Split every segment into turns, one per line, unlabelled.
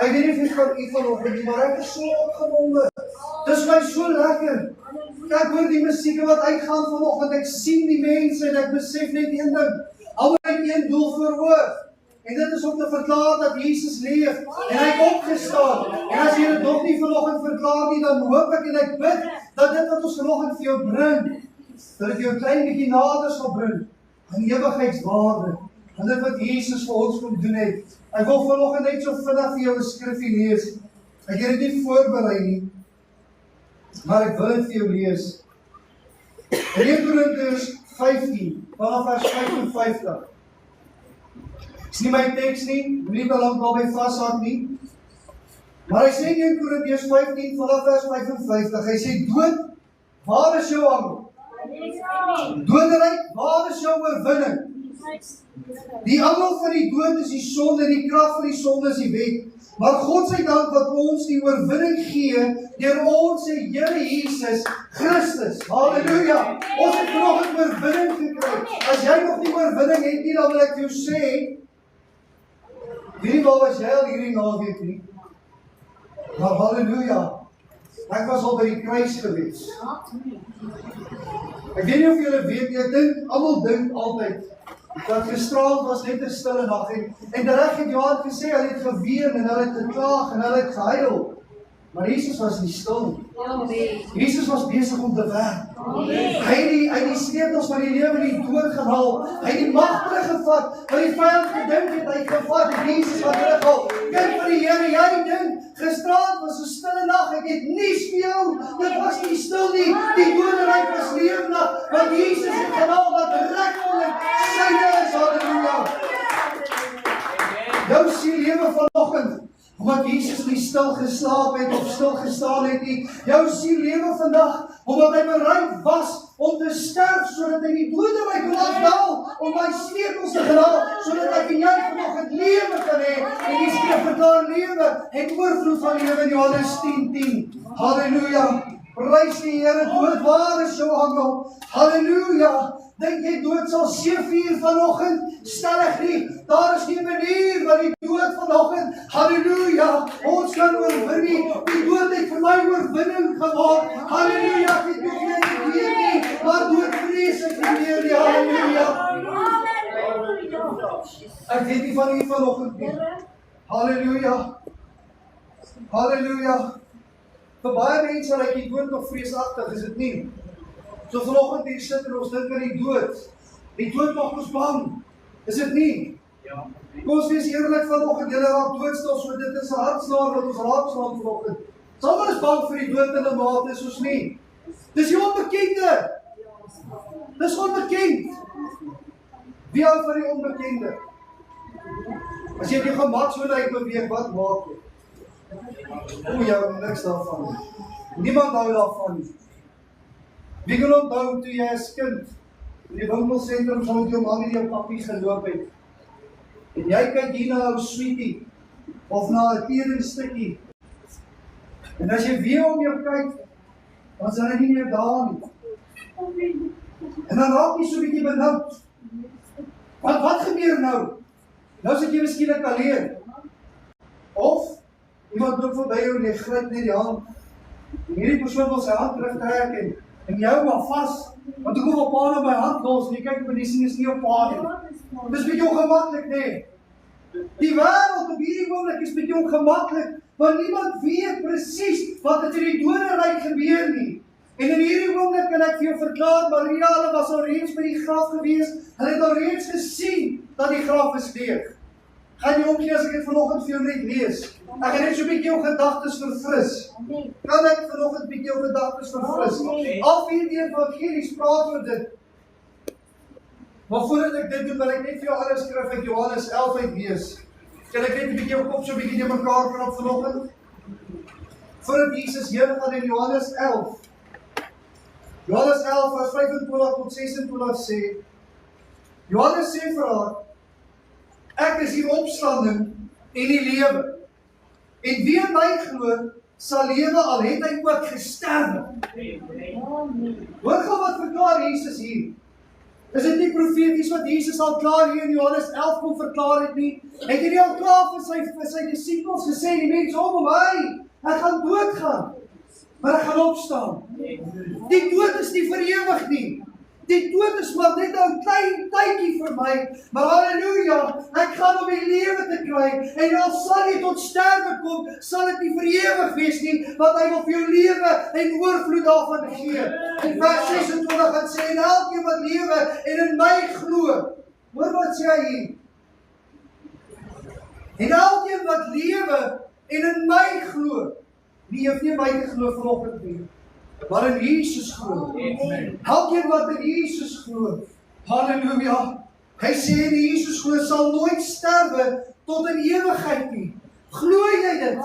Ek weet nie of jy van u vanoggend nie, maar ek is so opgewonde. Dis my so lekker. Ek hoor die musiek wat uitgaan vanoggend, ek sien die mense en ek besef net een ding. Almal het een doel voor oog. En dit is om te verklaar dat Jesus leef en hy het opgestaan. En as jy dit nog nie vanoggend verklaar nie, dan hoop ek en ek bid dat dit wat ons vanoggend vir jou bring, dat dit jou 'n klein bietjie nader sal bring aan ewigheidswaarde, aan dit wat Jesus vir ons kom doen het. Ek wil vanoggend net so vinnig vir jou 'n skrifgie lees. Ek het dit nie voorberei nie, maar ek wil dit vir jou lees. 1 Korintiërs 15, vanaf vers 55. Dis nie my teks nie, moenie belang daarby vashak nie. Maar hy sê in 1 Korintiërs 15, vanaf vers 55, hy sê, dood, waar is jou angel? Doderyk, waar is jou oorwinning? Die angel van die dood is die sonde, die krag van die sonde is die wet. Maar God sy dank wat ons die oorwinning gee deur ons Here Jesus Christus. Halleluja! Ons het vanoggend oorwinning gekry. As jy nog nie oorwinning het nie, dan wil ek vir jou sê, weet waar was jy al hierdie naweek nie? Maar halleluja, ek was al by die kruis gewees. Ek weet nie of julle weet nie, ek dink, almal dink altyd, dat gisterand was net 'n stille nag en reg het Johan gesê, hy het geween en hy het geklaag en hy het gehuil. Maar Jesus was nie stil nie. Jesus was besig om te werk. Hy het die sleutels van die lewe en die dood gehaal. Hy het die mag teruggevat, wat die vyand gedink het, hy het gevat, en Jesus wat terughaal. Kind van die Here, jy dink, gisterand was 'n stille nag, ek het nuus vir jou, dit was nie stil nie, die doderyk was lewendig, want Jesus het gehaal wat regtelik syne is, halleluja. Jou siel lewe vanoggend, omdat Jesus nie stil geslaap het of stil gestaan het nie. Jou siel lewe vandag, omdat hy bereid was om te sterf, sodat hy die doderyk kon afdaal, om my sleutels te haal, sodat ek en jy vanoggend lewe kan hê. En die skrif verklaar lewe en oorvloed van lewe in Johannes 10:10. Halleluja. Prys die Here, dood, waar is jou angel? Halleluja. Dink jy dood sal 7:00 vanoggend? Stellig nie. Daar is nie 'n manier wat die dood vanoggend, halleluja, ons kan oorwin nie. Die dood het vir my oorwinning geword. Halleluja, ek weet nie jy weet nie, maar dood vrees ek nie meer nie. Halleluja. Ek weet nie van u vanoggend nie. Halleluja. Halleluja. Vir baie mense lyk die dood nog vreesagtig, is dit nie? So vanoggend hier sit en ons dink aan die dood. Die dood maak ons bang. Is dit nie? Ja. Kom ons wees eerlik vanoggend, julle raak doodstil, so dit is 'n hartslag wat ons raakslaan vanoggend. Sommige is bang vir die dood in 'n mate, soos nie. Dis die onbekende. Dis onbekend. Wie hou van die onbekende? As jy op jou gemak so lyk beweeg, wat maak jy? O, jou niks daarvan. Niemand hou daarvan nie. Wie kan onthou toe jy as kind in die winkelsentrum saam met jou ma en jou papies geloop het? En jy kyk hier na 'n sweetie of na 'n tedenstukkie. En as jy weer om jou kyk, dan is hy nie meer daar nie. En dan raak jy so 'n bietjie benoud. Wat gebeur nou? Nou sit jy miskien alleen. Of iemand loop verby jou en jy gryp net die hand. En hierdie persoon wil sy hand terugtrek en jou maar vas. Want ek hoef op pa na my hand los en jy kyk op die sien is nie op pa nie. Dis bietjie ongemaklik, nee. Die wêreld op hierdie oomblik is bietjie ongemaklik, want niemand weet presies wat het in die doderyk gebeur nie. En in hierdie oomblik kan ek vir jou verklaar, Maria, hulle was al reeds by die graf gewees, hulle het al reeds gesien dat die graf is leeg. Gaan jy omgee as ek dit vanoggend vir jou net lees? Ek gaan net so 'n bietjie jou gedagtes verfris. Kan ek vanoggend 'n bietjie jou gedagtes verfris? Al 4 die evangelies praat oor dit. Maar voordat ek dit doen, wil ek net vir jou alle skrif uit Johannes 11 uitlees. Kan ek net 'n bietjie jou kop so 'n bietjie te mekaar krap vanoggend? Voordat Jesus heen gaan in Johannes 11. Johannes 11 vers 25 tot 26 sê, Johannes sê vir haar, ek is die opstanding en die lewe. En wie in my glo, sal lewe al het hy ook gesterwe. Hoor gou wat verklaar Jesus hier. Is dit nie profeties wat Jesus al klaar hier in Johannes 11 kom verklaar het nie? Het hy nie al klaar vir sy disciples gesê, die mense om hy gaan doodgaan, maar hy gaan opstaan. Die dood is nie vir ewig nie. Die dood is maar net 'n klein tydjie vir my, maar halleluja, ek gaan om die lewe te kry, en al sal jy tot sterwe kom, sal dit nie vir ewig wees nie, want hy wil vir jou lewe en oorvloed daarvan gee. In vers 26 het sê, en elkeen wat lewe en in my glo, hoor wat sê hy hier? En elkeen wat lewe en in my glo, wie hoef nie in my te glo vanoggend nie, maar in Jesus glo. Elkeen wat in Jesus glo, halleluja, hy sê in Jesus glo sal nooit sterwe tot in ewigheid nie. Glo jy dit?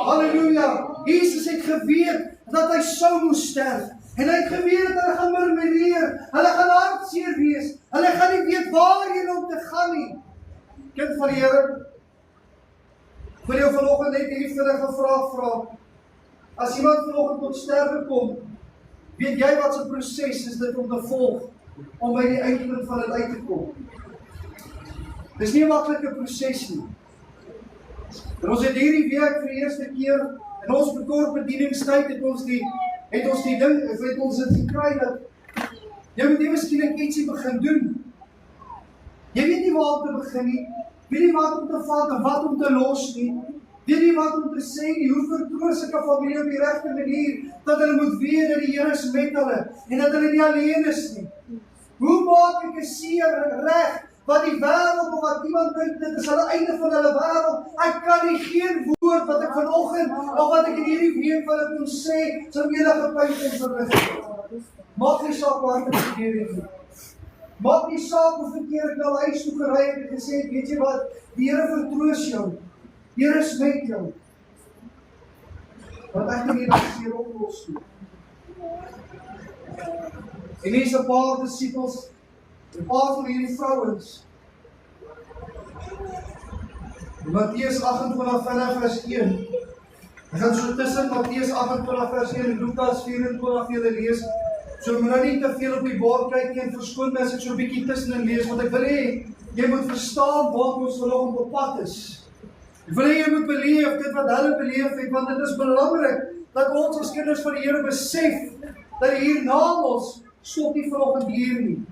Halleluja, Jesus het geweet dat hy sou moes sterf, en hy het geweet dat hulle gaan murmureer, hulle gaan hartseer wees, hulle gaan nie weet waarheen om te gaan nie. Kind van die Here, ek wil jou vanoggend net hierdie vinnige vraag vra. As iemand vanoggend tot sterwe kom, weet jy wat se proses is dit om te volg, om by die eindpunt van dit uit te kom? Dis nie 'n maklike proses nie. En ons het hierdie week vir die eerste keer, in ons bedieningstyd het ons dit gekry, dat jy moet nie miskien ietsie begin doen. Jy weet nie waar om te begin nie, weet nie wat om te vat en wat om te los nie, weet nie wat om te sê nie, hoe vertroos ek 'n familie op die regte manier, dat hulle moet weet dat die Here is met hulle, en dat hulle nie alleen is nie. Hoe maak ek 'n seer reg, wat die wêreld of wat iemand dink, dit is hulle einde van hulle wêreld. Ek kan nie geen woord wat ek vanoggend, of wat ek in hierdie week van dit moet sê, sal enige pyn verlig. Maak nie saak waar ek gebeur het nie. Maak nie saak hoe verkeer ek na huis toe gery het en gesê, weet jy wat, die Here vertroos jou. Die Here is met jou. Want ek kan nie dat seer oplos nie. En hier is 'n paar disciples, 'n paar van hierdie vrouens. Matteus 28 vanaf vers 1. Ek gaan so tussen Matteus 28 vers 1 en Lukas 24 vir julle lees. So moet nou nie te veel op die bord kyk en verskoon my as ek so 'n bietjie tussenin lees, want ek wil hê jy moet verstaan waar ons vanoggend op pad is. Ek wil hê jy moet beleef dit wat hulle beleef het, want dit is belangrik dat ons as kinders van die Here besef dat hier na ons stop nie vanoggend hier nie.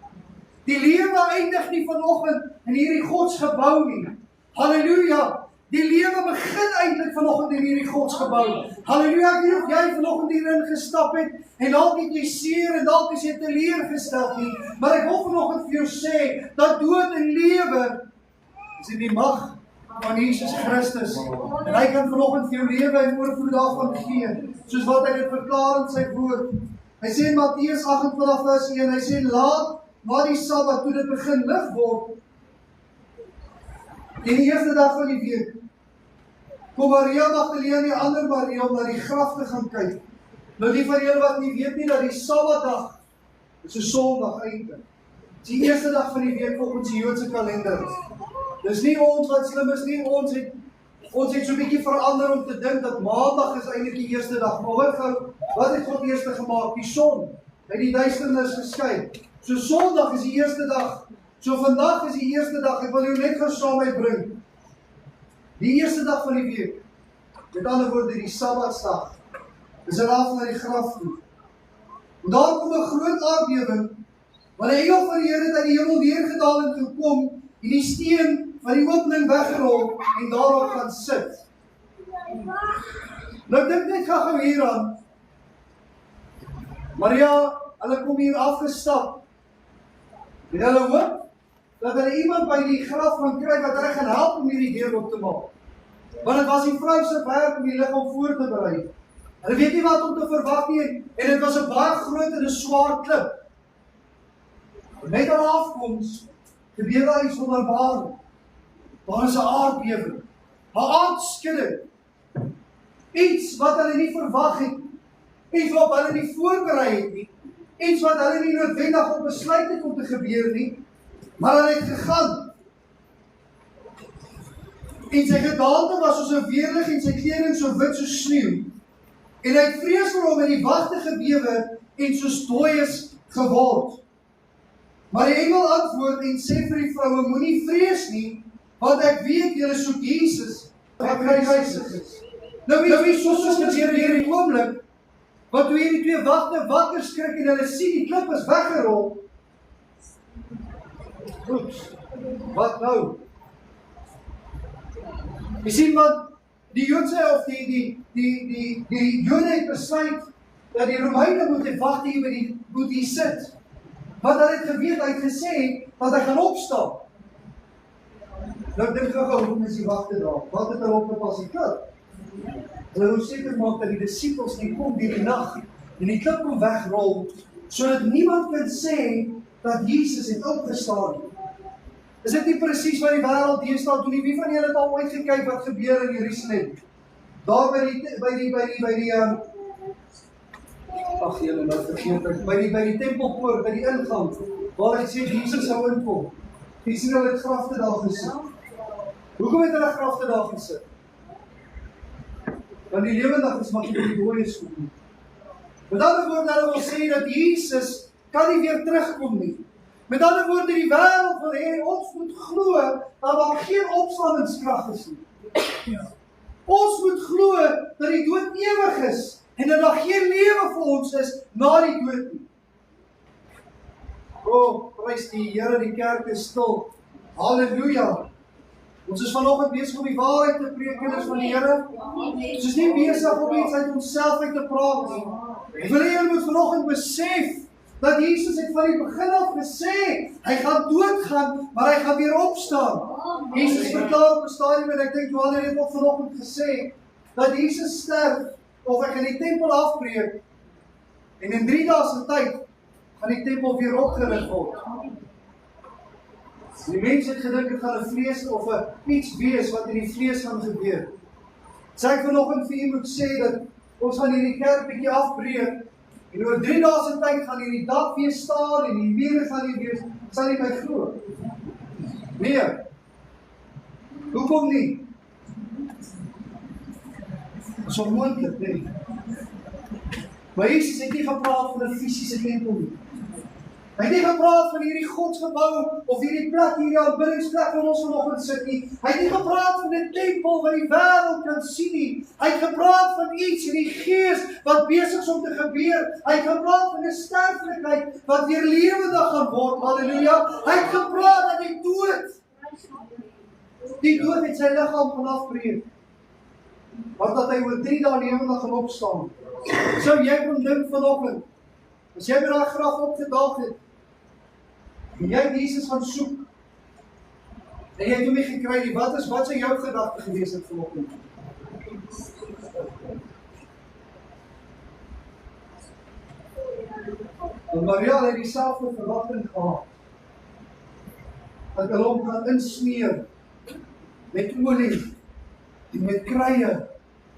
Die lewe eindig nie vanoggend in hierdie godsgebou nie. Halleluja! Die lewe begin eintlik vanoggend in hierdie godsgebou. Halleluja, ek weet of jy vanoggend hierin gestap het, en dalk het jy seer, en dalk is jy teleurgesteld nie, maar ek wil vanoggend vir jou sê, dat dood en lewe is in die mag van Jesus Christus, en hy kan vanoggend vir jou lewe en oorvloed daarvan gee, soos wat hy dit verklaar in sy woord. Hy sê in Matteus 28 vers 1, hy sê, laat na die Sabbat, toe dit begin lig word, en die eerste dag van die week, kom Maria Magdalene en die ander Maria om na die graf te gaan kyk. Nou die van julle wat nie weet nie, dat die Sabbatdag is 'n Sondag eintlik. Die eerste dag van die week volgens die Joodse kalender. Dis nie ons wat slim is nie, ons het so 'n bietjie verander om te dink dat Maandag is eintlik die eerste dag. Maar hoor gou, wat het God eerste gemaak? Die son het die duisternis geskei. So Sondag is die eerste dag. So vandag is die eerste dag, ek wil jou net gou saam uitbring. Die eerste dag van die week, met ander woorde die Sabbatsdag, is 'n raaf na die graf toe. En daar kom 'n groot aardbewing, want 'n engel van die Here het uit die hemel neergedaal en gekom, en die steen van die opening weggerol, en daarop gaan sit. Nou dink net gou hieraan. Maria, hulle kom hier afgestap. En hulle hoop dat hulle iemand by die graf gaan kry wat hulle gaan help om hierdie deur op te maak. Want dit was die vrou se werk om die liggaam voor te berei. Hulle weet nie wat om te verwag nie, en dit was 'n baie groot en 'n swaar klip. Net aan afkoms gebeur daar iets wonderbaarlik. Daar is 'n aardbewing, 'n aardskudding. Iets wat hulle nie verwag het, iets wat hulle nie voorberei het nie, iets wat hulle nie noodwendig op besluit het om te gebeur nie, maar hulle het gegaan. En sy gedaante was soos 'n weerlig en sy kleding so wit soos sneeu. En hy het vrees vir hom in die wagte gebewe en soos dooies geword. Maar die engel antwoord en sê vir die vroue, moenie vrees nie, want ek weet julle soek Jesus, wat gekruisig is. Nou wie soos gebeur hier die oomblik, wat toe hierdie twee wagte wakker skrik en hulle sien die klip is weggerol. Oeps, wat nou? Jy sien wat die Joodse of die Jode het besluit dat die Romeine moet wag hier moet hier sit. Want hulle het geweet, hy het gesê dat hy gaan opstaan. Nou dink gou, hoe is die wagte daar? Wat het hulle opgepas die klip? Hulle wil seker maak dat die disippels nie kom deur die nag en die klip kom wegrol, sodat niemand kan sê dat Jesus het opgestaan. Is dit nie presies wat die wêreld deesdae doen nie? Wie van julle het al ooit gekyk wat gebeur in Jerusalem? Daar ag julle nou vergeet ek, by die tempelpoort, by die ingang, waar hy sê Jesus sou inkom. Jy sien hulle het grafte daar gesit. Hoekom het hulle grafte daar gesit? Want die lewendiges mag nie by die dooies kom nie. Met ander woorde, hulle wil sê dat Jesus kan nie weer terugkom nie. Met ander woorde, die wêreld wil hê ons moet glo dat daar geen opstandingskrag is nie. Ons moet glo dat die dood ewig is en dat daar geen lewe vir ons is na die dood nie. O, prys die Here, die kerk is stil. Halleluja. Ons is vanoggend besig om die waarheid te preek, kinders van die Here. Ons is nie besig om iets uit onsself uit te praat nie. Ek wil hê julle moet vanoggend besef dat Jesus het van die begin af gesê, hy gaan doodgaan, maar hy gaan weer opstaan. Jesus verklaar op 'n stadium en ek dink Johannes het ook vanoggend gesê dat Jesus sterf of hy gaan die tempel afbreek en in 3 dae se tyd gaan die tempel weer opgerig word. Die mense het gedink dit gaan 'n vlees of 'n iets wees wat in die vlees gaan gebeur. Sê ek vanoggend vir u moet sê dat ons gaan hierdie kerk bietjie afbreek en oor 3 dae se tyd gaan hierdie dak weer staan en die mure gaan nie weer, sal nie my glo. Nee. Hoekom nie? Dit is onmoontlik, nee. Maar Jesus het nie gepraat van 'n fisiese tempel nie. Hy het nie gepraat van hierdie godsgebou of hierdie plek, hierdie aanbiddingsplek waar ons vanoggend sit nie. Hy het nie gepraat van 'n tempel wat die wêreld kan sien nie. Hy het gepraat van iets in die gees wat besig is om te gebeur. Hy het gepraat van 'n sterflikheid wat weer lewendig gaan word. Halleluja. Hy het gepraat dat die dood het sy liggaam gaan afbreek. Want dat hy oor 3 dae lewendig gaan opstaan. Sou jy kon dink vanoggend, as jy by daai graf opgedaag het, en jy het Jesus gaan soek, en jy het hom nie gekry nie, wat sou jou gedagte gewees het vanoggend? En Maria het dieselfde verwagting gehad, dat hulle hom gaan insmeer, met olie, en met kruie,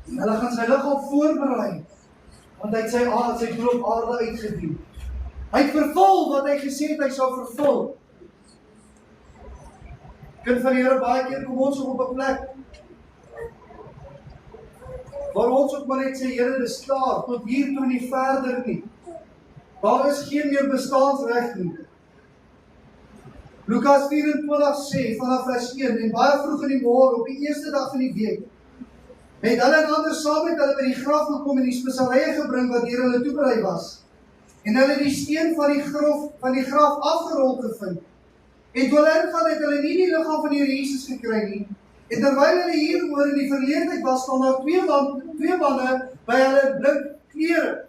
en hulle gaan sy liggaam voorberei, want hy het sy doel op aarde uitgedien. Hy het vervul wat hy gesê het hy sou vervul. Kind van die Here, baie keer kom ons op 'n plek waar ons ook maar net sê, Here, dis klaar, tot hier toe nie verder nie. Daar is geen meer bestaansreg nie. Lukas 24 sê vanaf vers 1, en baie vroeg in die môre op die eerste dag van die week, het hulle en ander saam met hulle by die graf gekom en die speselye gebring wat deur hulle toeberei was. En hulle die steen van die graf afgerol gevind. En toe hulle ingaan het hulle nie die liggaam van die Here Jesus gekry nie. En terwyl hulle hieroor in die verleentheid was, staan daar twee manne by hulle blink klere.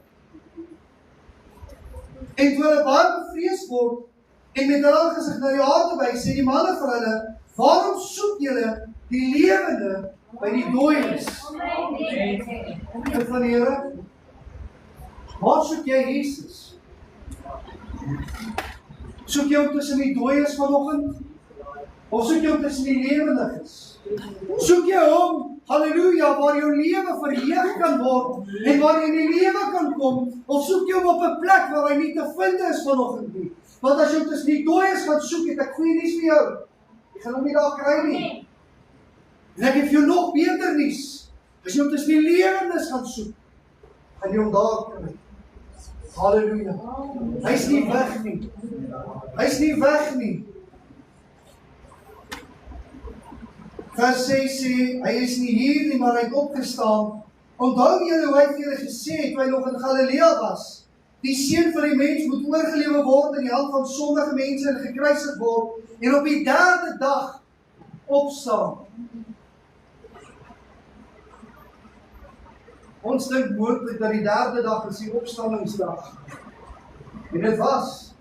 En toe hulle baie bevrees word en met hulle aangesig na die aarde wys, sê die manne vir hulle, waarom soek julle die lewende by die dooies? Kind van die Here, waar soek jy Jesus? Soek jy hom tussen die dooies vanoggend? Of soek jy hom tussen die lewendiges? Soek jy hom, halleluja, waar jou lewe verheug kan word en waar jy in die lewe kan kom? Of soek jy hom op 'n plek waar hy nie te vind is vanoggend nie? Want as jy hom tussen die dooies gaan soek, het ek goeie nuus vir jou. Jy gaan hom nie daar kry nie. En ek het vir jou nog beter nuus. As jy hom tussen die lewendiges gaan soek, gaan jy hom daar kry. Halleluja. Hy is nie weg nie. Hy is nie weg nie. Vers 6 sê, hy is nie hier nie, maar hy het opgestaan. Onthou julle hoe hy vir julle gesê het, toe hy nog in Galilea was. Die seun van die mens moet oorgelewe word in die hand van sondige mense en gekruisig word, en op die 3de dag opstaan. Ons dink moontlik dat die 3de dag is die opstandingsdag. En dit was.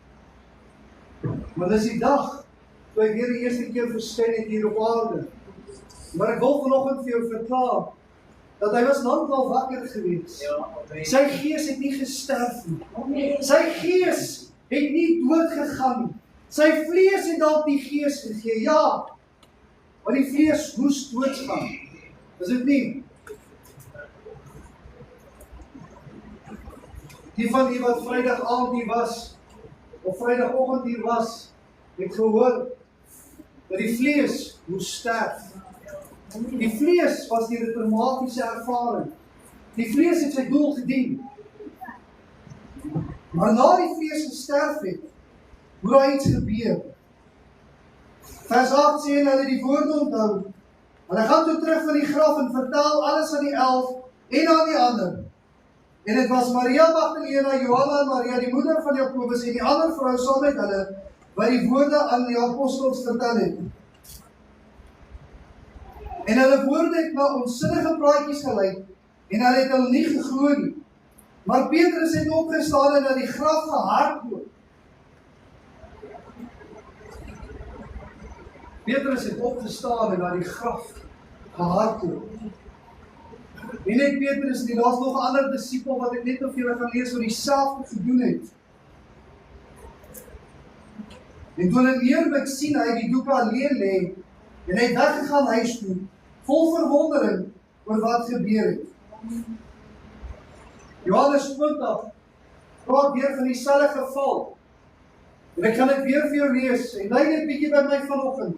Maar dis die dag, toe hy weer die eerste keer verskyn het hier op aarde. Maar ek wil vanoggend vir jou verklaar, dat hy was lankal wakker gewees. Sy gees het nie gesterf nie. Sy gees het nie dood gegaan nie. Sy vlees het dalk die gees gegee, ja. Maar die vlees moes doodgaan. Is dit nie? Die van die wat Vrydag aand hier was, of Vrydagoggend hier was, het gehoor, dat die vlees moes sterf. Die vlees was die traumatiese ervaring. Die vlees het sy doel gedien. Maar na die vlees gesterf het, moet daar iets gebeur. Vers 8 sê hulle die woorde onthou. Hulle gaan toe terug van die graf en vertel alles aan die 11 en aan die ander. En dit was Maria Magdalena, Johanna en Maria, die moeder van Jakobus en die ander vrou saam met hulle, wat die woorde aan die apostels vertel het. En hulle woorde het na onsinnige praatjies gelyk, en hulle het hulle nie geglo nie. Maar Petrus het opgestaan en na die graf gehardloop. Petrus het opgestaan en na die graf gehardloop. En net Petrus nie, daar's nog 'n ander disipel wat ek net of julle gaan lees wat dieselfde gedoen het. En toe hulle eerlik sien hy die doeke alleen lê, en hy het weggegaan huis toe, vol verwondering oor wat gebeur het. Johannes 20 praat weer van dieselfde geval. En ek gaan dit weer vir jou lees, en lei net bietjie by my vanoggend.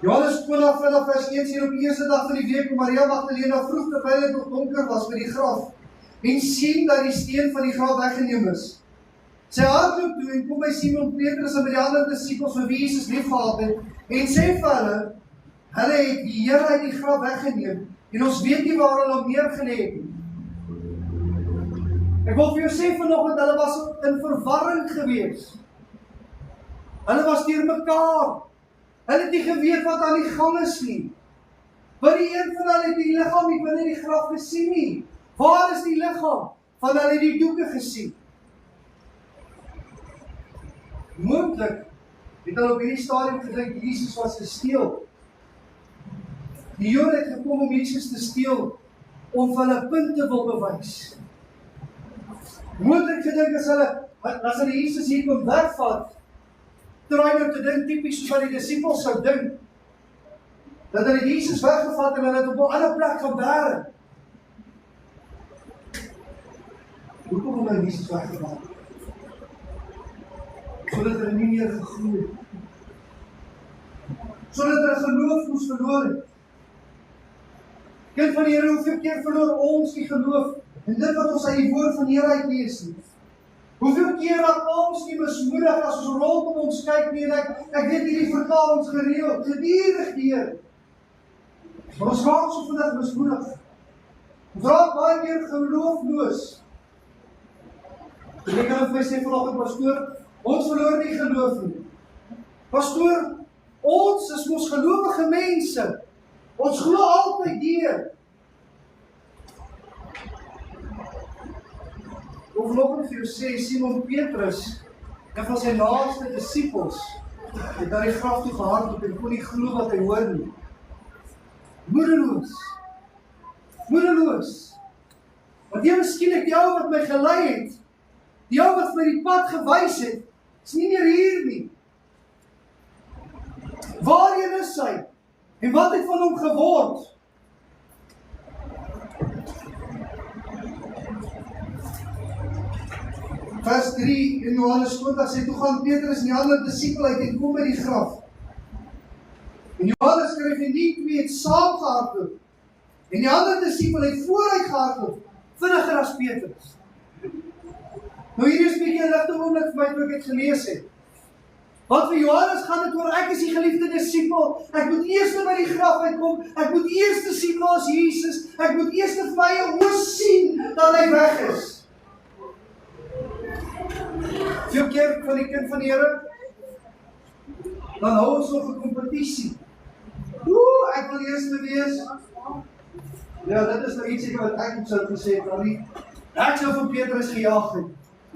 Johannes 20 vanaf vers 1 sê op die eerste dag van die week, Maria Magdalena vroeg terwyl dit nog donker was by die graf, en sien dat die steen van die graf weggeneem is. Sy hardloop toe en kom by Simon Petrus en by die ander disipels vir wie Jesus liefgehad het, en sê vir hulle het die Here uit die graf weggeneem, en ons weet nie waar hulle meer gelê het nie. Ek wil vir jou sê vanoggend, hulle was in verwarring gewees. Hulle was deur mekaar. Hulle het nie geweet wat aan die gang is nie. Want die een van hulle het die liggaam nie binne die graf gesien nie. Waar is die liggaam? Van hulle het die doeke gesien. Moontlik het hulle op hierdie stadium gedink Jesus was gesteel. Die Jode het gekom om Jesus te steel, om vir hulle punte wil bewys. Moontlik gedink as hulle Jesus hier kon wegvat, terwyl nou te dink, typies soos wat die disipels sou dink, dat hulle Jesus weggevat en hulle het op 'n ander plek gaan bære. Hoekom het hulle Jesus weggevat? Sodat hulle nie meer geglo het. Sodat hulle geloof moes verloor het. Kind van die Here, hoeveel keer verloor ons die geloof en dit wat ons uit die woord van die Here uitlees nie? Hoeveel keer raak ons nie mismoedig as ons rondom ons kyk nie en ek weet hierdie vertalings gereeld, gedurig deur. Maar ons raak so vinnig mismoedig. Ons raak baie keer geloofloos. Ek kan vir sê vanoggend, pastoor, ons verloor nie geloof nie. Pastoor, ons is mos gelowige mense. Ons glo altyd deur. Ek wil vanoggend vir jou sê, Simon Petrus, een van sy laaste disipels, het na die graf toe gehardloop en kon nie glo wat hy hoor nie. Moedeloos. Moedeloos. Want jy miskien die ou wat my gelei het, die ou wat my die pad gewys het, is nie meer hier nie. Waarheen is hy? En wat het van hom geword? Vers 3 in Johannes 20 sê, toe gaan Petrus en die ander disipel uit en kom by die graf. En Johannes skryf en die twee het saam gehardloop. En die ander disipel het vooruit gehardloop vinniger as Petrus. Nou hier is 'n bietjie 'n ligte oomblik vir my toe ek dit gelees het. Want vir Johannes gaan dit oor, ek is die geliefde disipel, ek moet eers by die graf uitkom, ek moet eers sien waar is Jesus, ek moet eers vir my oë sien dat hy weg is. Veel keer van die kind van die Here, dan hou ons nog 'n kompetisie. Ek wil eerste wees. Ja, dit is nou iets wat ek sou gesê het, maar nie. Ek sou vir Petrus gejaag het.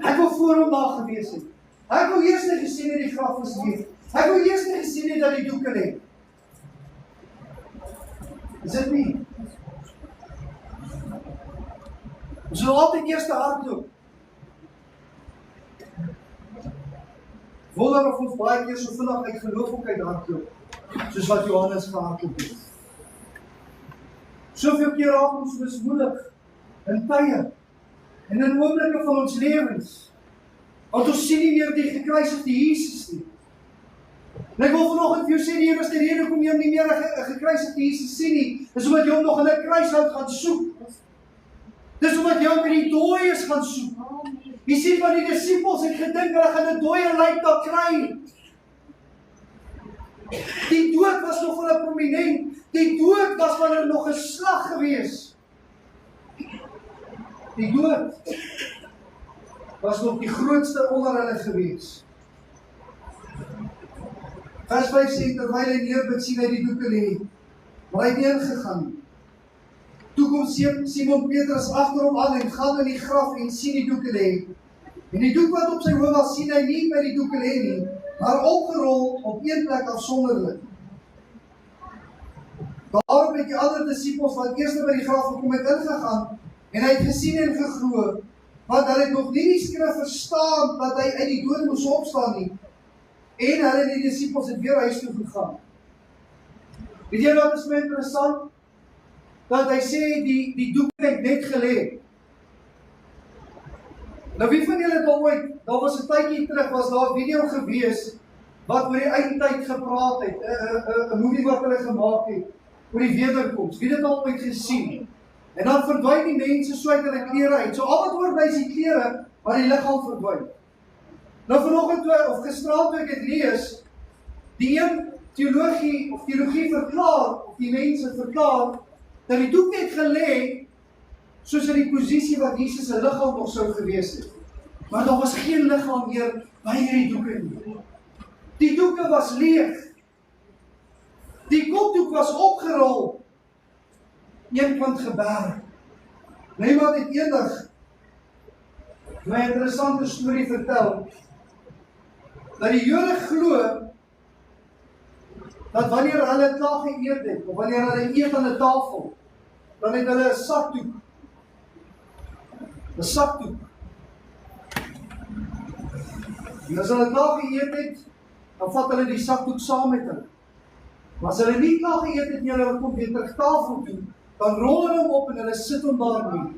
Ek wil voor hom daar gewees het. Ek wil eers gesien het die graf is leeg. Ek wil eers gesien het dat die doeke lê. Is dit nie? Ons wil altyd eers te hardloop. Wonder of ons baie keer so vinnig uit geloof ook uit hardloop, soos wat Johannes gehardloop het. Soveel keer raak ons mismoedig in tye en in oomblikke van ons lewens, want ons sien nie meer die gekruisigde Jesus nie. En ek wil vanoggend vir jou sê, die enigste rede hoekom jy nie meer 'n gekruisigde Jesus sien nie, is omdat jy hom nog in 'n kruishout gaan soek. Dis omdat jy hom by die dooies gaan soek. Jy sien van die disipels het gedink hulle gaan 'n dooie lijk daar kry. Die dood was nog hulle prominent. Die dood was van hulle nog 'n slag gewees. Die dood was nog die grootste onder hulle gewees. Vers 5 sê, terwyl hy neerbid sien hy die doeke lê, maar hy het nie ingegaan nie. Toe kom Simon Petrus agter hom aan en gaan in die graf en sien die doeke lê. En die doek wat op sy hoof was, sien hy nie by die doeke lê nie, maar opgerol op een plek afsonderlik. Daarop het die ander disipels wat eers by die graf gekom het ingegaan, en hy het gesien en geglo, want hulle het nog nie die skrif verstaan dat hy uit die dode moes opstaan nie. En hulle die disipels het weer huis toe gegaan. Weet jy wat is my interessant? Dat hy sê die doek het net gelê. Nou wie van julle het al ooit, daar was 'n tydjie terug, was daar 'n video gewees wat oor die eindtyd gepraat het, 'n movie wat hulle gemaak het oor die wederkoms. Wie het dit al ooit gesien? En dan verdwyn die mense so uit hulle klere uit. So al wat oorbly is die klere, maar die liggaam verdwyn. Nou vanoggend of gisterand toe ek dit lees, die een teologie verklaar, of die mense verklaar, dat die doek het gelê, soos in die posisie wat Jesus se liggaam nog sou gewees het. Maar daar was geen liggaam meer by hierdie doeke nie. Die doeke was leeg. Die kopdoek was opgerol. Een kant geberg. Iemand het eendag my 'n interessante storie vertel, dat die Jode glo, dat wanneer hulle klaar geëet het, of wanneer hulle eet aan 'n tafel, dan het hulle 'n sakdoek. 'n sakdoek. En as hulle klaar geëet het, dan vat hulle die sakdoek saam met hulle. Maar as hulle nie klaar geëet het nie, hulle kom weer terug tafel toe, dan rol hulle hom op en hulle sit hom daar nie.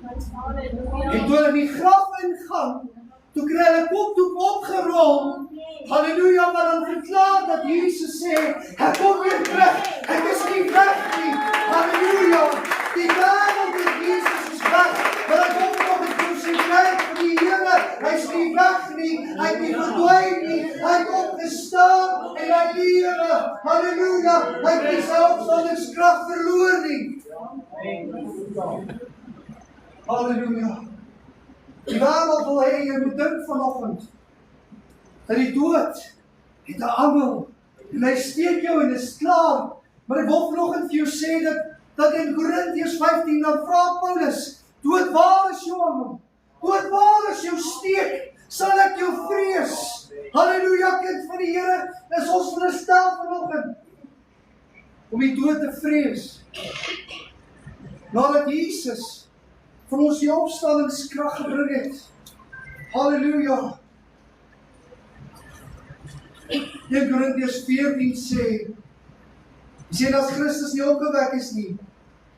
En toe hulle die graf ingaan, toe kry hulle kopdoek opgerol. Halleluja, maar dan verklaar dat Jesus sê, ek kom weer terug, ek is nie weg nie. Halleluja, die wêreld en Jesus is weg, maar ek kom nog het kruisigheid van die Here, hy is nie weg nie, hy het nie verdwyn nie, hy het opgestaan en hy lewe. Halleluja, hy het nie sy opstandingskrag verloor nie. Halleluja. Die wêreld wil hê, jy moet dink vanoggend, dat die dood het 'n angel, en hy steek jou en is klaar. Maar ek wil vanoggend vir jou sê dat in Korintiërs 15 dan vra Paulus, dood, waar is jou angel? Dood, waar is jou steek? Sal ek jou vrees? Halleluja, kind van die Here, is ons veronderstel vanoggend om die dood te vrees. Nadat Jesus vir ons die opstandingskrag gebring het. Halleluja. 1 Korintiërs 14 sê as Christus nie opgewek is nie,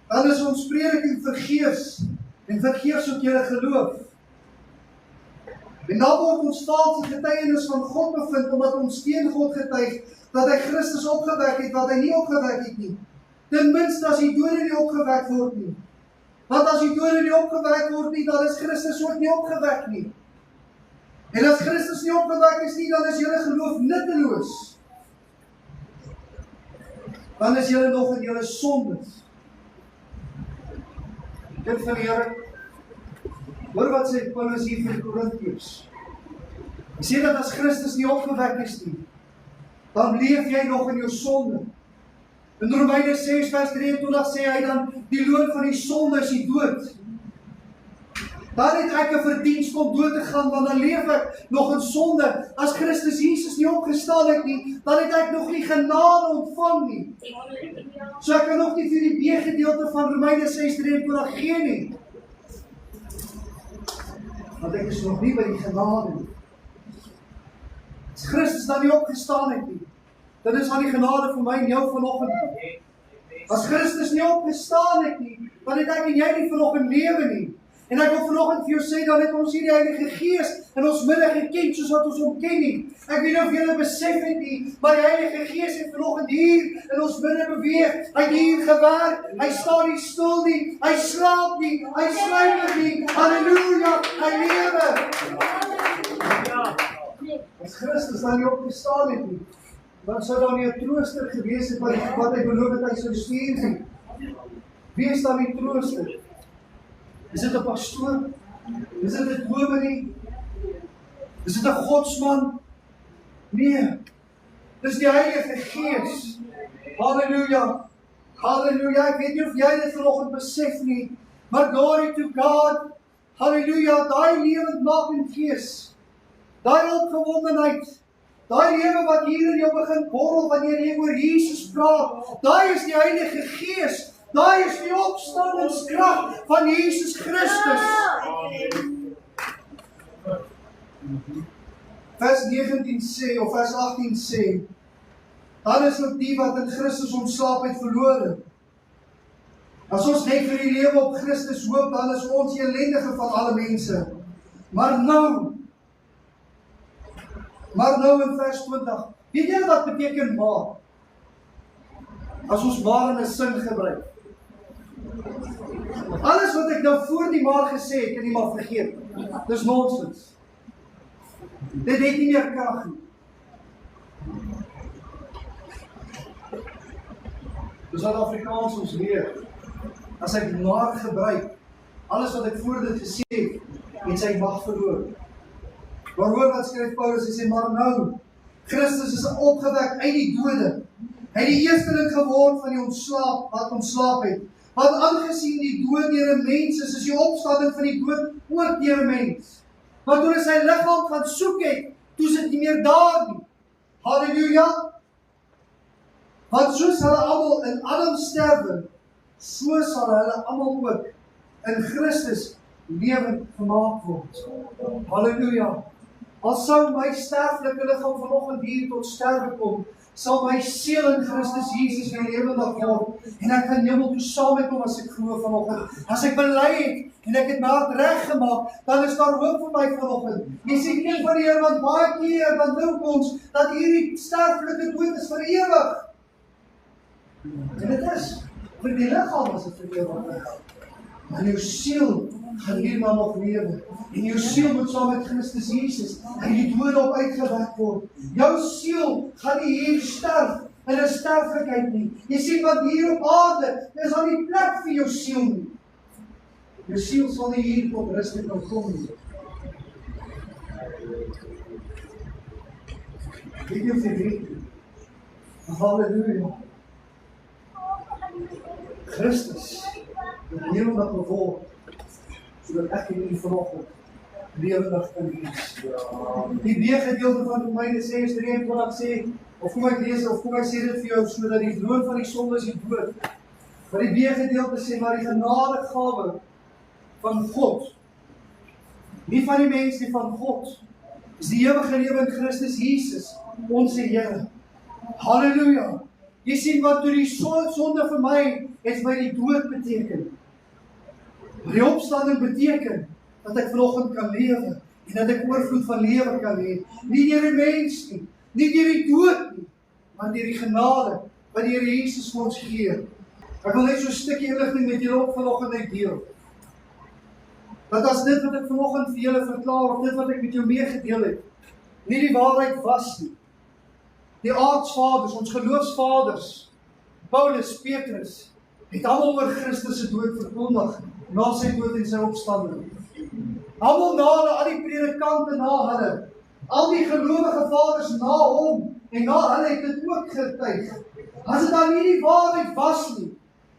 dan is ons prediking vergeefs, en vergeefs ook julle geloof. En dan word ons valse getuienis van God bevind, omdat ons teen God getuig, dat hy Christus opgewek het, wat hy nie opgewek het nie. Ten minste as die dode nie opgewek word nie. Want as die dode nie opgewek word nie, dan is Christus ook nie opgewek nie. En as Christus nie opgewek is nie, dan is julle geloof nutteloos. Dan is julle nog in julle sondes. Kind van die Here, hoor wat sê Paulus hier vir die Korintiërs. Hy sê dat as Christus nie opgewek is nie, dan leef jy nog in jou sonde. In Romeine 6 vers 23 sê hy dan, die loon van die sonde is die dood. Dan het ek 'n verdienst om dood te gaan, want dan leef ek nog in sonde. As Christus Jesus nie opgestaan het nie, dan het ek nog nie genade ontvang nie. So ek kan nog nie vir die B-gedeelte van Romeine 6:23 gee nie. Want ek is nog nie by die genade nie. As Christus dan nie opgestaan het nie, dan is aan die genade vir my en jou vanoggend. As Christus nie opgestaan het nie, dan het ek en jy nie vanoggend lewe nie. En ek wil vanoggend vir jou sê, dan het ons hier die Heilige Gees in ons midde geken, soos wat ons hom ken nie. Ek weet nie of julle besef het nie, maar die Heilige Gees het vanoggend hier in ons midde beweeg. Hy het hier gewerk, hy staan nie stil nie, hy slaap nie, hy sluimer nie. Halleluja, hy lewe. As Christus dan nie opgestaan het nie, dan sou daar nie 'n trooster gewees het wat hy beloof het hy sou stuur nie. Wie is dan die trooster? Is dit 'n pastoor? Is dit 'n dominee? Is dit 'n godsman? Nee, dis die Heilige Gees. Halleluja. Halleluja. Ek weet nie of jy dit vanoggend besef nie, maar glory to God. Halleluja. Daai lewendmakende Gees, daai opgewondenheid, daai lewe wat hier in jou begin borrel wanneer jy oor Jesus praat, daai is die Heilige Gees. Daai is die opstandingskrag van Jesus Christus. Vers 19 sê, of vers 18 sê, dan is ook die wat in Christus ontslaap het verlore. As ons net vir die lewe op Christus hoop, dan is ons die ellendige van alle mense. Maar nou in vers 20, weet jy wat beteken maar? As ons maar in 'n sin gebruik. Alles wat ek nou voor die maar gesê het, kan nie maar vergeet. Dis nonsens. Dit het nie meer krag nie. Dis wat Afrikaans ons leer. As ek maar gebruik, alles wat ek voor dit gesê het, het sy mag verloor. Maar hoor wat skryf Paulus, hy sê, maar nou, Christus is opgewek uit die dode. Hy het die eersteling geword van die wat ontslaap het. Want aangesien die dood deur 'n mens is die opstanding van die dood ook deur 'n mens. Want toe hy sy liggaam gaan soek het, toe is dit nie meer daar nie. Halleluja! Want soos hulle almal in Adam sterwe, so sal hulle almal ook in Christus lewend gemaak word. Halleluja! Al sou my sterflike liggaam vanoggend hier tot sterwe kom, sal my siel in Christus Jesus weer lewendig word, en ek kan hemel toe saam met hom as ek glo vanoggend. As ek bely het, en ek het my hart reg gemaak, dan is daar hoop vir my vanoggend. Jy sê nie van die Here, want baie keer, dan dink ons, dat hierdie sterflike dood is vir ewig. En dit is, vir die liggaam is dit vir ewig. Maar jou siel gaan hierna nog lewe. En jou siel moet saam met Christus Jesus en die dode op uitgewek word. Jou siel gaan nie hier sterf in 'n sterflikheid nie. Jy sien wat hier op aarde, is daar nie plek vir jou siel nie. Jou siel sal nie hier tot rus kan kom nie. Weet jy of jy weet? Halleluja. Christus het lewendig geword, sodat ek en u vanoggend lewendig kan wees. Die B-gedeelte van Romeine 6:23 sê, of kom ek lees, of kom ek sê dit vir jou, sodat die loon van die sonde is die dood. Maar die B-gedeelte sê, maar die genadegawe van God, nie van die mens, nie van God, is die ewige lewe in Christus Jesus, ons Here. Halleluja! Jy sien wat toe die sonde vir my, het my die dood beteken. Die opstanding beteken, dat ek vanoggend kan lewe, en dat ek oorvloed van lewe kan hê. Nie deur die mens nie, nie deur die dood nie, maar deur die genade, wat die Here Jesus vir ons gee. Ek wil net so 'n stukkie inligting met julle op vanoggend net deel. dat as dit wat ek vanoggend vir julle verklaar, of dit wat ek met jou meegedeel het, nie die waarheid was nie. Die aardsvaders, ons geloofsvaders, Paulus, Petrus, het almal oor Christus se dood verkondig, na sy dood en sy opstanding. Almal na hulle, al die predikante na hulle, al die gelowige vaders na hom, en na hulle het dit ook getuig. As dit dan nie die waarheid was nie,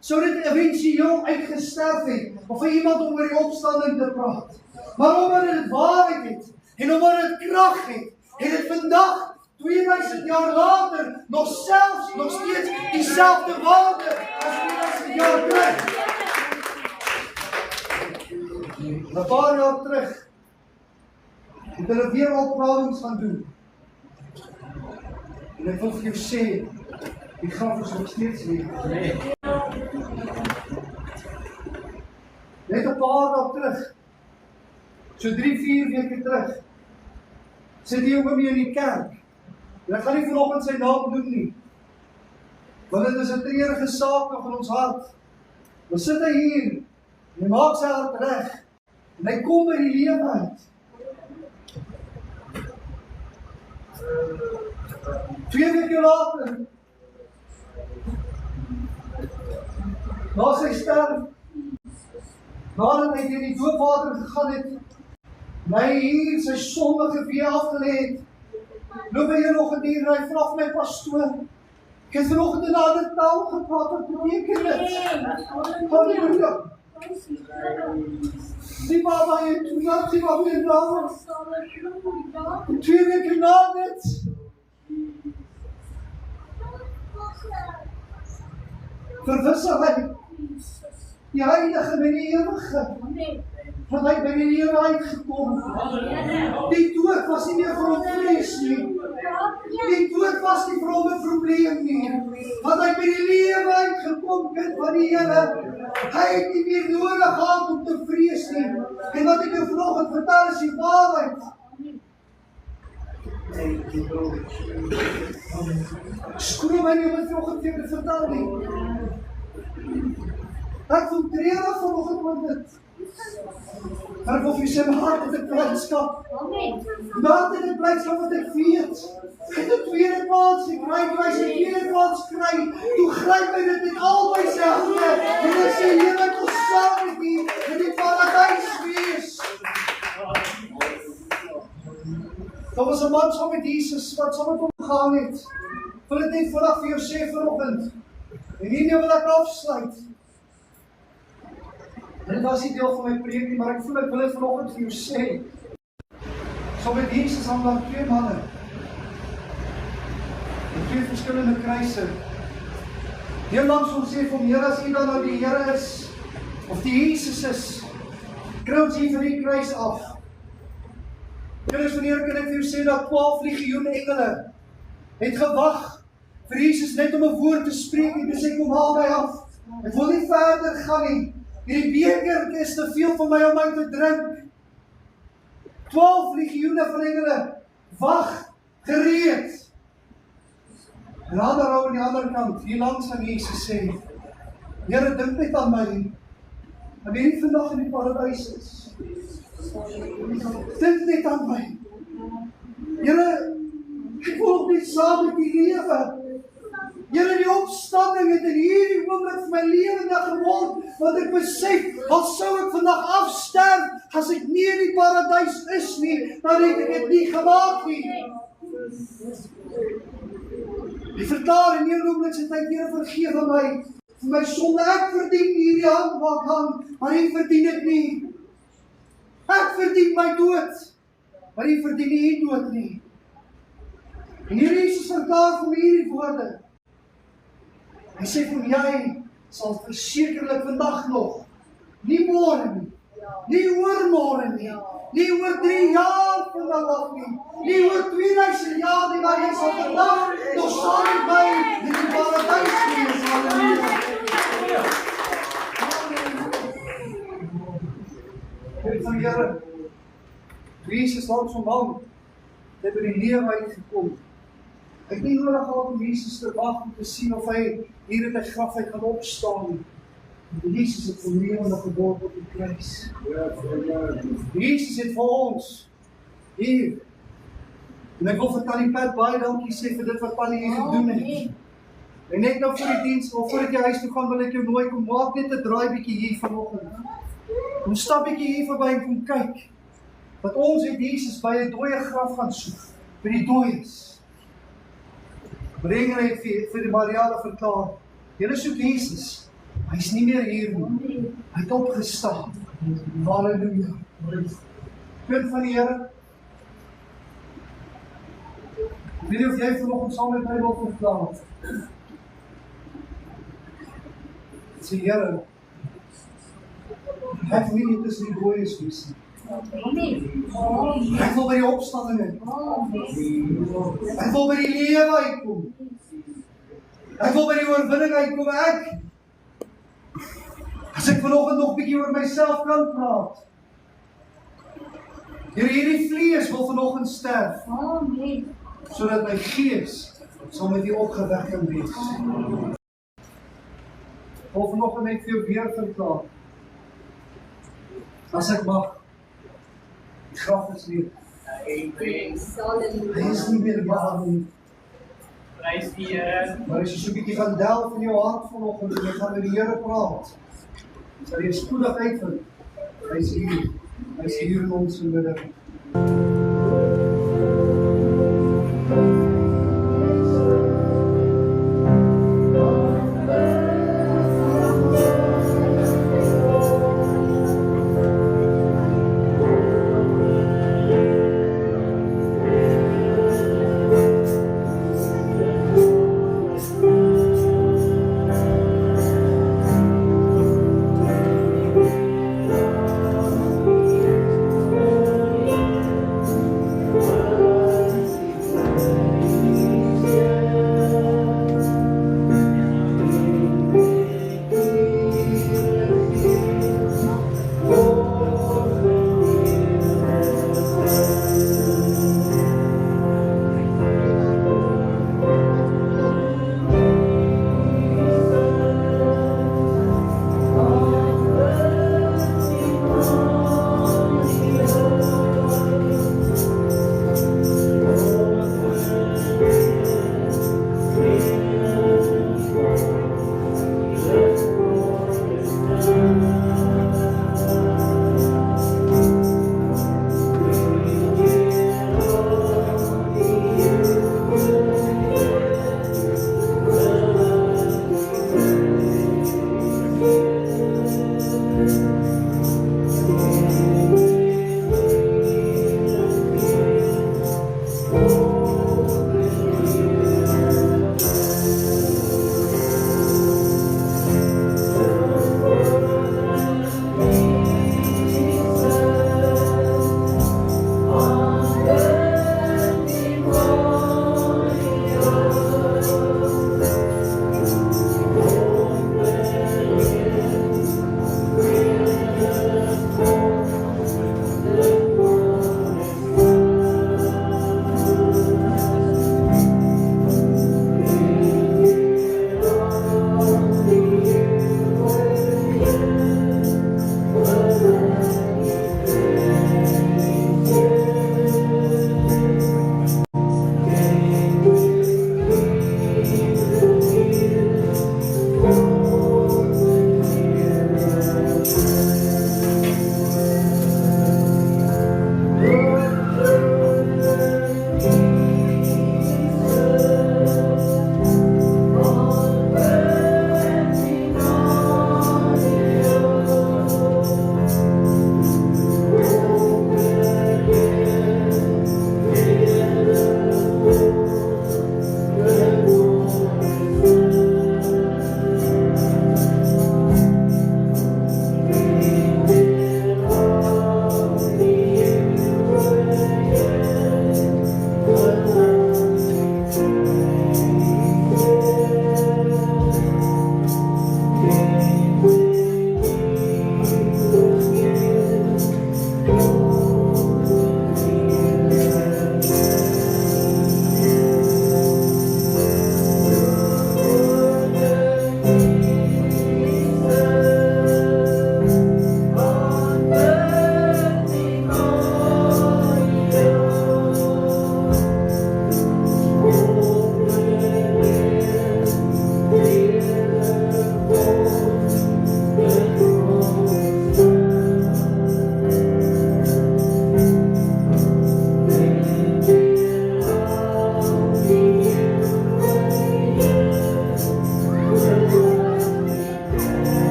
sou dit eventueel uitgesterf het, of vir iemand om oor die opstanding te praat. Maar omdat dit waarheid het, en omdat dit krag het, het dit vandag, 2000 jaar later, nog steeds dieselfde waarde as 2000 jaar terug. 'n paar jaar terug, het hulle weer opgrawings gaan doen. En ek wil vir jou sê, die graf is nog steeds leeg. Net 'n paar dae terug, so 3-4 weke terug, sit die ou in die kerk. En ek gaan nie vanoggend sy naam noem nie, want dit is 'n treurige saak nog in ons hart. Dan sit hy hier, en hy maak sy hart reg, en hy kom by die lewe uit. 2 weke later, na sy sterf, nadat hy deur die doopwater gegaan het, en hy hier sy sondige weer afgelê het, loop hy hier nog 'n dier, en hy vra vir my pastoor, ek het vanoggend in 'n ander taal gepraat, wat beteken dit? Halleluja. Die baba jy toe, dat die baba jy nou, 2 weke na dit, verwissel hy, die heilige met die ewige, want hy by die lewe uitgekom. Die dood was nie meer vir hom vrees nie. Die dood was nie vir hom 'n probleem nie. Want hy by die lewe uitgekom, kind van die Here. Hy het nie meer nodig gehad om te vrees nie. En wat ek jou vanoggend vertel is die waarheid. Skroom my nie om het vanoggend vir te vertel nie. Ek voel treurig vanoggend met dit. Maar ek wil vir jy sê, my hart het 'n blydskap. Nadat ek die blydskap wat ek weet, het 'n tweede kans gekry, toe hy sy tweede kans kry, toe gryp hy dit met al my sy hande, en hy sê, Here, ek wil saam met U in die paradys wees. Daar was 'n man saam met Jesus, wat saam met hom gegaan het. Ek wil dit net vandag vir jou sê vanoggend, en hiermee wil ek afsluit. Dit was nie deel van my preek nie, maar ek voel ek wil dit vanoggend vir jou sê. So met Jesus hang daar 2 manne. Met 2 verskillende kruise. Heel langs ons sê van Here, as U dan nou die Here is, of die Jesus is, kry ons hier van die kruis af. Kinders, wanneer kan ek vir jou sê dat 12 legioen engele het gewag vir Jesus net om 'n woord te spreek en te sê, kom haal my af. Ek wil nie verder gaan nie. Hierdie beker is te veel vir my om uit te drink. 12 legioene van engele wag gereed. En ander ou aan die ander kant, hier langs aan Jesus sê, Here, dink net aan my. En wie nie vandag in die paradys is. Dink net aan my. Here, ek wil nie saam met U lewe. Here, die opstanding het in hierdie oomblik vir my lewendig geword, want ek besef, al sou ek vandag afsterf, as ek nie in die paradys is nie, dan het ek dit nie gemaak nie. Die verklaar in hierdie oomblik sê hy, Here, vergewe my, vir my sonde, ek verdien hierdie hand waar ek hang, maar U verdien dit nie. Ek verdien my dood, maar U verdien nie U dood nie. En hier Jesus verklaar vir my hierdie woorde. Hy sê vir jy sal versekerlik vandag nog, nie môre nie, nie oormôre nie, nie oor 3 jaar vandag af nie, nie oor 2000 jaar nie, maar jy sal vandag nog saam met my in die paradys wees. Halleluja. Kind van die Here, Jesus langs hom hang, het by die lewe uitgekom. Ek nie nodig gehad om Jesus te wag om te sien of hy hier in die graf uit gaan opstaan. Jesus het vir lewende geword op die kruis. Jesus het vir ons hier. En ek wil vir Tannie Pat baie dankie sê vir dit wat Tannie hier gedoen het. En net nou vir die diens, of voordat jy huis toe gaan, wil ek jou nooi, kom maak net 'n draai bietjie hier vanoggend. Kom stap bietjie hier verby en kom kyk. Dat ons het Jesus by 'n dooie graf gaan soek, vir die dooies. Brenger het vir die Mariale verklaar, julle soek Jesus, hy is nie meer hier nie, hy het opgestaan. Halleluja. Kind van die Here, ek weet nie of jy vanoggend saam met my wil verklaar. Sê Here, ek wil nie tussen die dooies wees nie. Ek wil by die opstanding in. Ek wil by die lewe uitkom. Ek wil by die oorwinning uitkom. As ek vanoggend nog 'n bietjie oor myself kan praat. Hierdie vlees wil vanoggend sterf. Sodat my gees sal met U opgewek kan wees. Ek wil vanoggend net vir jou weer verklaar. As ek mag, die graf is leeg. Hy is nie meer daar nie.
Prys die Here.
Maar as jy so 'n bietjie gaan delf in jou hart vanoggend en jy gaan met die Here praat, sal jy spoedig uitvind. Hy is hier. Hy is hier in ons midde.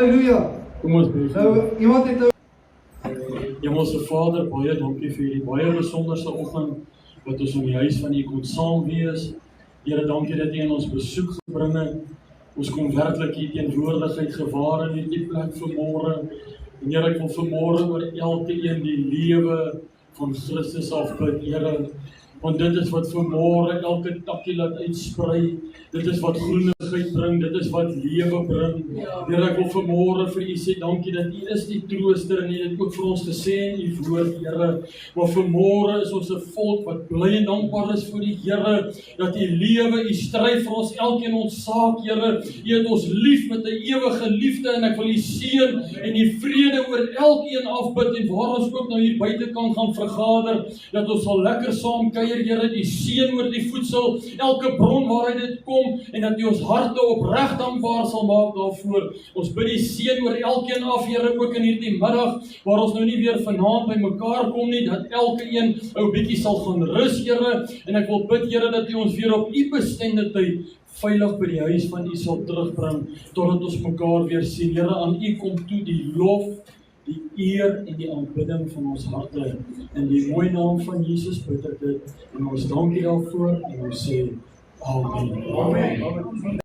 Halleluja.
Kom ons bid.
Nou, iemand het nou
Hemelse Vader, baie dankie vir hierdie baie besonderse oggend wat ons in die huis van U kon saam wees. Here, dankie dat U in ons besoek gebring het. Ons kon werklik U teenwoordigheid gewaar in hierdie plek vanmôre. En Here, ek wil vanmôre oor elke een die lewe van Christus afbid, Here. Want dit is wat vanmôre elke takkie laat uitsprei. Dit is wat groenigheid bring, dit is wat lewe bring. Here, ek wil vanmôre vir U sê dankie dat U is die trooster en U het dit ook vir ons gesê in U woord, Here. Maar vanmôre is ons 'n volk wat bly en dankbaar is vir die Here dat U lewe, U stry vir ons elkeen ons saak, Here. U het ons lief met 'n ewige liefde en ek wil U seën en U vrede oor elkeen afbid en waar ons ook nou hier buite kan gaan vergader, dat ons sal lekker saam kuier, Here, die seën oor die voedsel, elke bron waaruit dit kom en dat U ons harte opreg dankbaar sal maak daarvoor. Ons bid die seën oor elkeen af, Here, ook in hierdie middag waar ons nou nie weer vanaand by mekaar kom nie, dat elke een 'n bietjie sal gaan rus, Here, en ek wil bid, Here, dat U ons weer op U bestemde tyd veilig by die huis van U sal terugbring totdat ons mekaar weer sien. Here, aan U kom toe die lof, die eer en die aanbidding van ons harte. In die mooi naam van Jesus bid ek dit en ons dankie daarvoor en ons sê Amen. Amen.